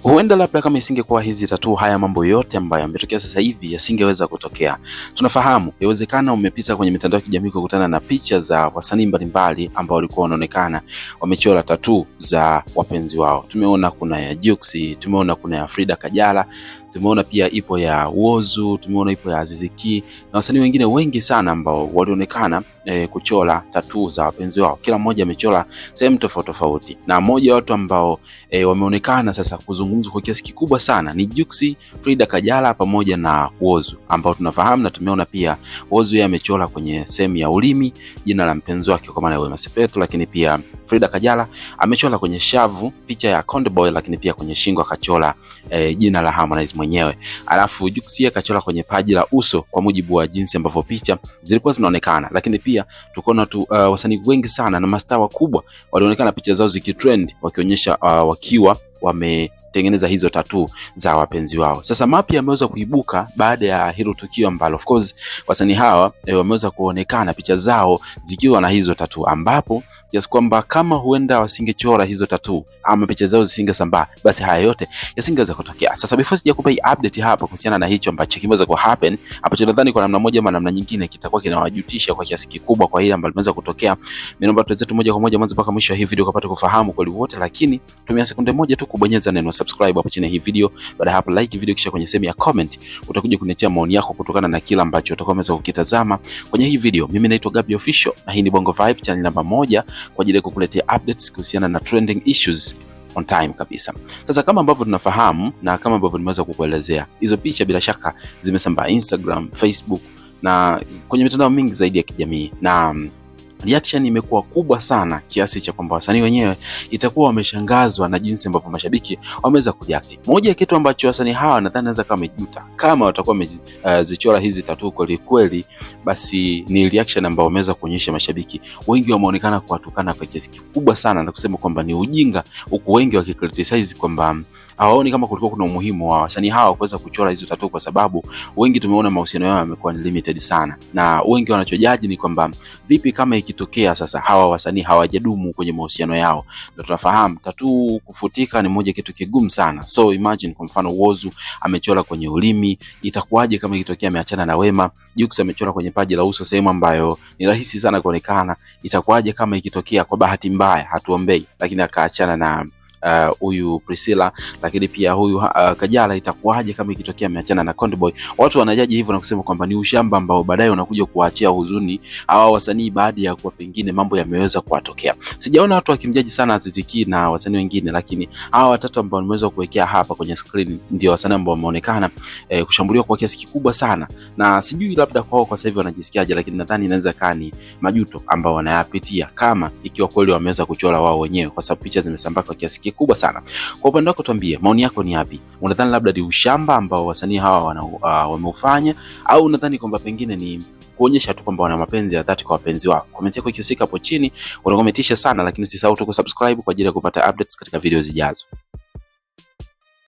Huenda labda kama isingekuwa hizi tattoo, haya mambo yote ambayo yametokea sasa hivi yasingeweza kutokea. Tunafahamu yawezekana umepita kwenye mitandao ya kijamii kukutana na picha za wasanii mbalimbali ambao walikuwa wanaonekana wamechora tattoo za wapenzi wao. Tumeona kuna ya Jux, tumeona kuna ya Frida Kajala, tumeona pia ipo ya Whozu, tumeona ipo ya Aziz Ki na wasanii wengine wengi sana ambao walionekana kuchora tattoo za wapenzi wao. Kila mmoja amechora sehemu tofauti tofauti, na mmoja wa watu ambao wameonekana sasa kuzungumzwa kwa kiasi kikubwa sana ni Jux, Frida Kajala pamoja na Whozu, ambao tunafahamu na tumeona pia Whozu yeye amechora kwenye sehemu ya ulimi jina la mpenzi wake kwa maana ya Wema Sepetu, lakini pia Frida Kajala amechora kwenye shavu picha ya Konde Boy, lakini pia kwenye shingo akachora jina la Harmonize mwenyewe. Alafu Jux yeye akachora kwenye paji la uso kwa mujibu wa jinsi ambavyo picha zilikuwa zinaonekana, lakini pia tukaona wasanii wengi sana na mastaa wakubwa walionekana picha zao zikitrend wakionyesha wakiwa wametengeneza hizo tattoo za wapenzi wao. Sasa mapya yameweza kuibuka baada ya hilo tukio ambalo of course wasanii hawa wameweza kuonekana picha zao zikiwa na hizo tattoo, ambapo kiasi kwamba kama huenda wasingechora hizo tattoo ama picha zao zisingesambaa, basi haya yote yasingeweza kutokea. Sasa before sijakupa hii update hapa kuhusiana na hicho ambacho kimeweza ku happen, ambacho nadhani kwa namna moja ama namna nyingine kitakuwa kinawajutisha kwa kiasi kikubwa kwa ile ambayo limeweza kutokea, mimi naomba tuanze tu moja kwa moja mwanzo mpaka mwisho wa hii video kupata kufahamu kweli wote, lakini tumia sekunde moja tu kubonyeza neno subscribe hapo chini ya hii video. Baada hapo like video, kisha kwenye sehemu ya comment utakuja kuniachia maoni yako kutokana na kila ambacho utakuwa umeweza kukitazama kwenye hii video. Mimi naitwa Gabby Official na hii ni Bongo Vibe, channel namba 1 kwa ajili ya kukuletea updates kuhusiana na trending issues on time kabisa. Sasa kama ambavyo tunafahamu na kama ambavyo nimeweza kukuelezea, hizo picha bila shaka zimesambaa Instagram, Facebook na kwenye mitandao mingi zaidi ya kijamii, na reaction imekuwa kubwa sana kiasi cha kwamba wasanii wenyewe itakuwa wameshangazwa na jinsi ambavyo mashabiki wameweza kureact. Moja ya kitu ambacho wasanii hawa nadhani naweza kama wamejuta kama watakuwa wamezichora hizi tattoo kweli kweli, basi ni reaction ambayo wameweza kuonyesha mashabiki. Wengi wameonekana kuwatukana kwa kiasi kikubwa sana na kusema kwamba ni ujinga, huku wengi wakicriticize kwamba hawaoni kama kulikuwa kuna umuhimu wa wasanii hawa kuweza kuchora hizo tattoo, kwa sababu wengi tumeona mahusiano yao yamekuwa limited sana, na wengi wanachojaji ni kwamba vipi kama ikitokea sasa hawa wasanii hawajadumu kwenye mahusiano yao. Ndio tunafahamu tattoo kufutika ni moja kitu kigumu sana, so imagine kwa mfano Whozu amechora kwenye ulimi, itakuwaje kama ikitokea ameachana na Wema? Jux amechora kwenye paji la uso sehemu ambayo ni rahisi sana kuonekana, itakuwaje kama ikitokea kwa bahati mbaya, hatuombei, lakini akaachana na huyu Priscilla, lakini pia huyu Kajala, itakuwaje kama ikitokea ameachana na Konde Boy? Watu wanajaji hivyo na kusema kwamba ni ushamba ambao baadaye unakuja kuachia huzuni hawa wasanii baada ya kuwa pengine mambo yameweza kuwatokea. Sijaona watu wakimjaji sana Aziz Ki na wasanii wengine, lakini hawa watatu ambao nimeweza kuwekea hapa kwenye screen ndio wasanii ambao wameonekana kushambuliwa kwa kiasi kikubwa sana, na sijui labda kwao kwa sasa hivi wanajisikiaje, lakini nadhani inaweza kaa ni majuto ambao wanayapitia kama ikiwa kweli wameweza kuchora wao wenyewe, kwa sababu picha zimesambaa kwa kiasi kubwa sana. Kwa upande wako tuambie maoni yako ni yapi? Unadhani labda ni ushamba ambao wasanii hawa wameufanya, au unadhani kwamba pengine ni kuonyesha tu kwamba wana mapenzi ya dhati kwa wapenzi wao? Comment yako ikihusika hapo chini, unakometisha sana, lakini usisahau tu kusubscribe kwa ajili ya kupata updates katika video zijazo.